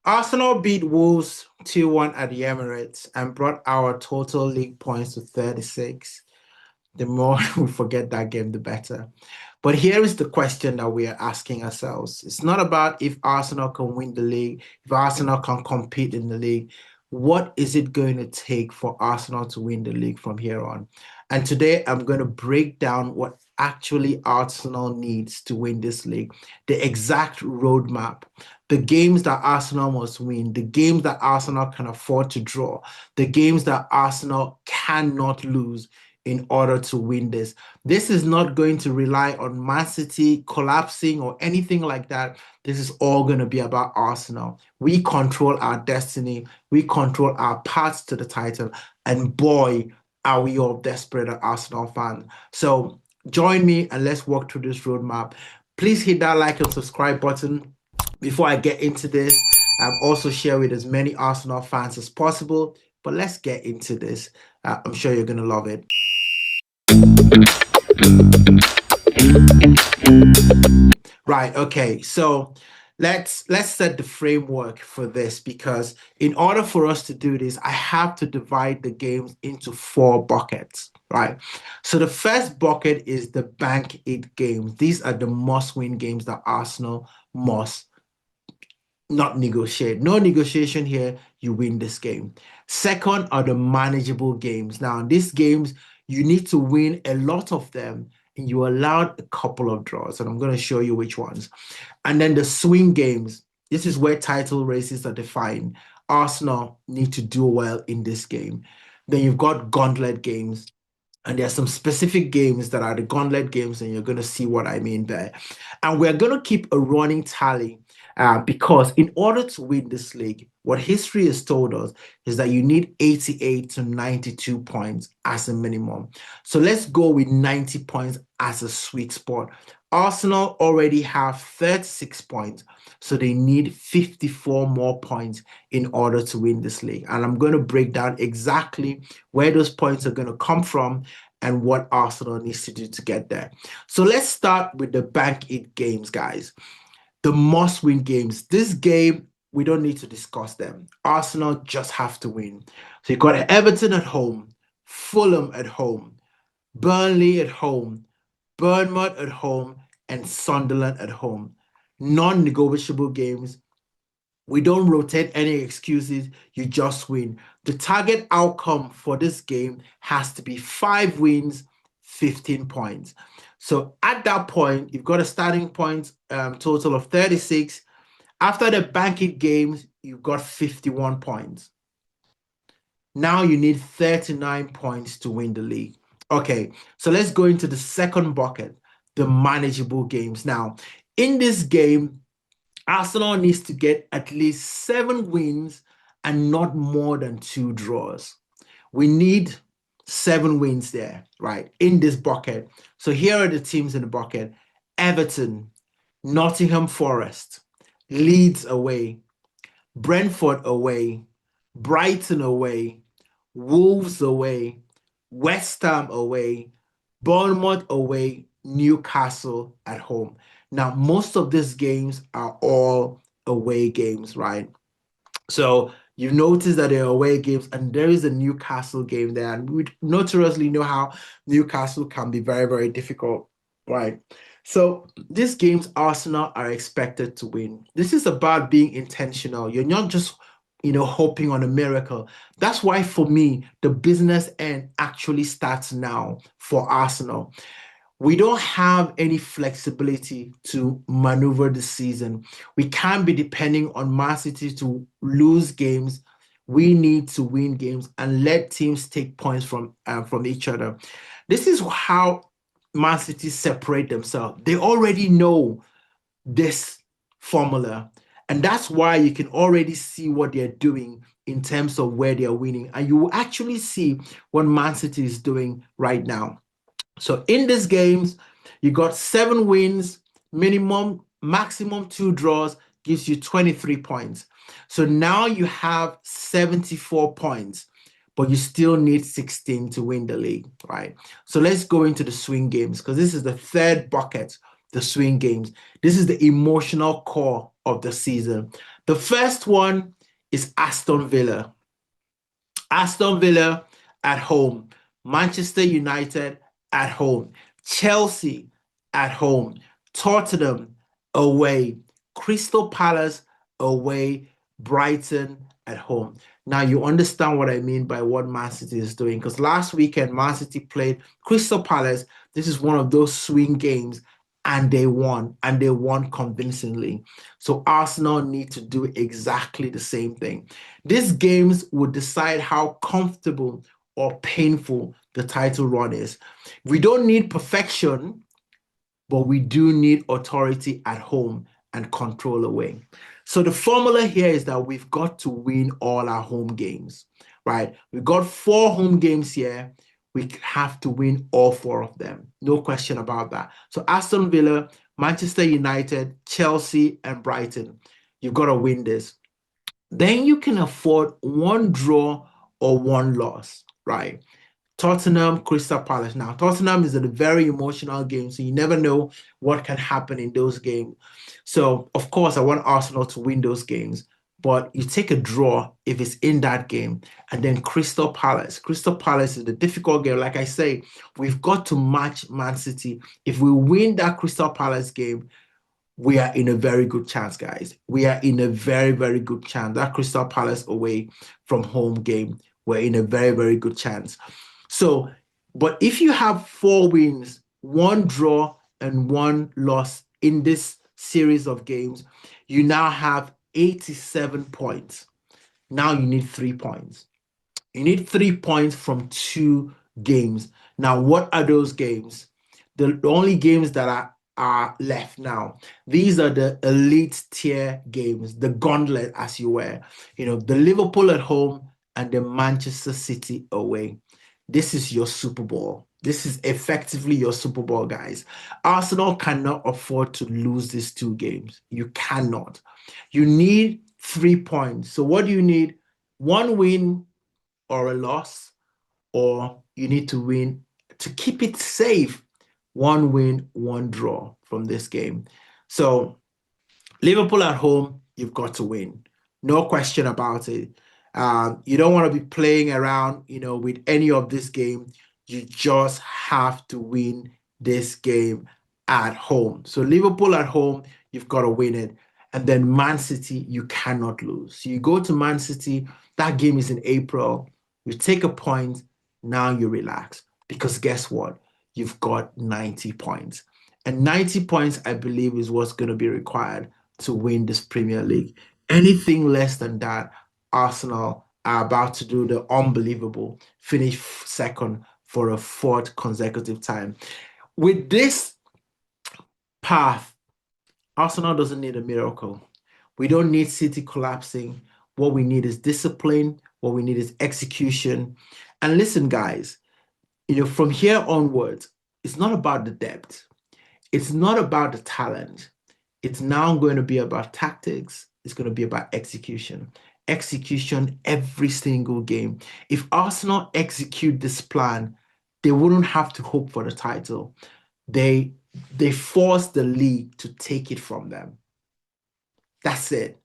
Arsenal beat Wolves 2-1 at the Emirates and brought our total league points to 36. The more we forget that game, the better. But here is the question that we are asking ourselves. It's not about if Arsenal can win the league, if Arsenal can compete in the league. What is it going to take for Arsenal to win the league from here on? And today I'm going to break down what actually Arsenal needs to win this league, the exact roadmap, the games that Arsenal must win, the games that Arsenal can afford to draw, the games that Arsenal cannot lose in order to win this. This is not going to rely on Man City collapsing or anything like that. This is all going to be about Arsenal. We control our destiny. We control our paths to the title. And boy, are we all desperate at Arsenal fans. So join me and let's walk through this roadmap. Please hit that like and subscribe button before I get into this. Also share with as many Arsenal fans as possible. But let's get into this. I'm sure you're going to love it. Right, okay. So let's set the framework for this because in order for us to do this, I have to divide the games into four buckets, right? So the first bucket is the bank it games. These are the must-win games that Arsenal must not negotiate. No negotiation here. You win this game. Second are the manageable games. Now, these games, you need to win a lot of them, and you allowed a couple of draws, and I'm going to show you which ones. And then the swing games. This is where title races are defined. Arsenal need to do well in this game. Then you've got gauntlet games. And there are some specific games that are the gauntlet games, and you're going to see what I mean there. And we're going to keep a running tally because in order to win this league, what history has told us is that you need 88 to 92 points as a minimum. So let's go with 90 points as a sweet spot. Arsenal already have 36 points, so they need 54 more points in order to win this league. And I'm going to break down exactly where those points are going to come from and what Arsenal needs to do to get there. So let's start with the bank it games, guys. The must-win games. This game, we don't need to discuss them. Arsenal just have to win. So you got Everton at home, Fulham at home, Burnley at home, Bournemouth at home, and Sunderland at home. Non-negotiable games. We don't rotate any excuses. You just win. The target outcome for this game has to be 5 wins, 15 points. So at that point, you've got a starting point total of 36. After the banking games, you've got 51 points. Now you need 39 points to win the league. Okay, so let's go into the second bucket, the manageable games. Now, in this game, Arsenal needs to get at least 7 wins and not more than 2 draws. We need 7 wins there, right, in this bucket. So here are the teams in the bucket. Everton, Nottingham Forest, Leeds away, Brentford away, Brighton away, Wolves away, West Ham away, Bournemouth away, Newcastle at home. Now, most of these games are all away games, right? So you notice that they're away games, and there is a Newcastle game there. And we notoriously know how Newcastle can be very, very difficult, right? So these games, Arsenal are expected to win. This is about being intentional. You're not just hoping on a miracle. That's why, for me, the business end actually starts now for Arsenal. We don't have any flexibility to maneuver this season. We can't be depending on Man City to lose games. We need to win games and let teams take points from each other. This is how Man City separate themselves. They already know this formula, and that's why you can already see what they're doing in terms of where they're winning. And you will actually see what Man City is doing right now. So in these games, you got 7 wins, maximum 2 draws gives you 23 points. So now you have 74 points, but you still need 16 to win the league, right? So let's go into the swing games because this is the third bucket, the swing games. This is the emotional core of the season. The first one is Aston Villa. Aston Villa at home, Manchester United at home, Chelsea at home, Tottenham away, Crystal Palace away, Brighton at home. Now you understand what I mean by what Man City is doing, because last weekend Man City played Crystal Palace. This is one of those swing games, and they won convincingly. So Arsenal need to do exactly the same thing. These games would decide how comfortable or painful the title run is. We don't need perfection, but we do need authority at home and control away. So the formula here is that we've got to win all our home games, right? We've got 4 home games here. We have to win all 4 of them. No question about that. So Aston Villa, Manchester United, Chelsea, and Brighton. You've got to win this. Then you can afford 1 draw or 1 loss, right? Tottenham, Crystal Palace. Now, Tottenham is a very emotional game, so you never know what can happen in those games. So, of course, I want Arsenal to win those games, but you take a draw if it's in that game. And then Crystal Palace. Crystal Palace is a difficult game. Like I say, we've got to match Man City. If we win that Crystal Palace game, we are in a very good chance, guys. We are in a very, very good chance. That Crystal Palace away from home game, we're in a very, very good chance. So, but if you have 4 wins, 1 draw, and 1 loss in this series of games, you now have 87 points. Now you need 3 points. You need 3 points from 2 games. Now, what are those games? The only games that are left now. These are the elite tier games, the gauntlet, as you were. The Liverpool at home and the Manchester City away. This is your Super Bowl. This is effectively your Super Bowl, guys. Arsenal cannot afford to lose these 2 games. You cannot. You need 3 points. So what do you need? 1 win or a loss, or you need to win to keep it safe. 1 win, 1 draw from this game. So Liverpool at home, you've got to win. No question about it. You don't want to be playing around, with any of this game. You just have to win this game at home. So Liverpool at home, you've got to win it. And then Man City, you cannot lose. So you go to Man City, that game is in April. You take a point, now you relax. Because guess what? You've got 90 points. And 90 points, I believe, is what's going to be required to win this Premier League. Anything less than that, Arsenal are about to do the unbelievable, finish second for a 4th consecutive time. With this path, Arsenal doesn't need a miracle. We don't need City collapsing. What we need is discipline. What we need is execution. And listen, guys, from here onwards, it's not about the depth. It's not about the talent. It's now going to be about tactics. It's going to be about execution. Execution every single game. If Arsenal execute this plan, they wouldn't have to hope for the title. They force the league to take it from them. That's it.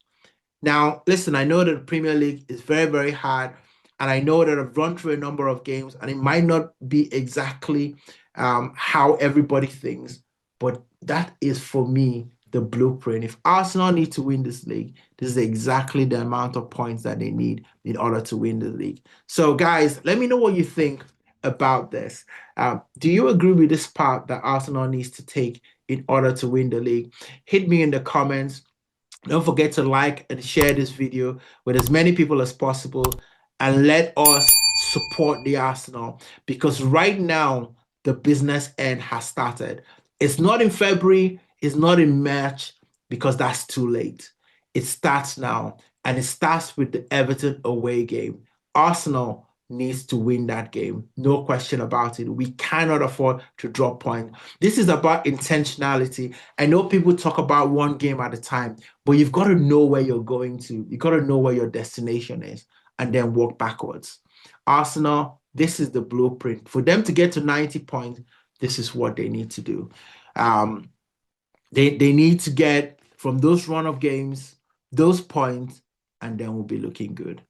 Now, listen, I know that the Premier League is very, very hard. And I know that I've run through a number of games, and it might not be exactly how everybody thinks, but that is, for me, the blueprint. If Arsenal need to win this league, this is exactly the amount of points that they need in order to win the league. So, guys, let me know what you think about this. Do you agree with this part that Arsenal needs to take in order to win the league? Hit me in the comments. Don't forget to like and share this video with as many people as possible, and let us support the Arsenal, because right now the business end has started. It's not in February, it's not in March, because that's too late. It starts now, and it starts with the Everton away game. Arsenal needs to win that game. No question about it. We cannot afford to drop points. This is about intentionality. I know people talk about 1 game at a time, but you've got to know where you're going to. You've got to know where your destination is, and then walk backwards. Arsenal, this is the blueprint. For them to get to 90 points, this is what they need to do. They need to get from those run of games, those points, and then we'll be looking good.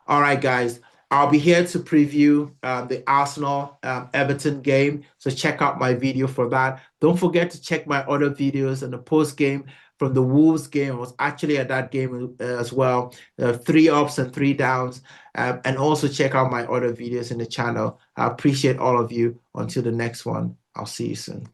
All right, guys. I'll be here to preview the Arsenal Everton game. So check out my video for that. Don't forget to check my other videos and the post game from the Wolves game. I was actually at that game as well. 3 ups and 3 downs. And also check out my other videos in the channel. I appreciate all of you. Until the next one, I'll see you soon.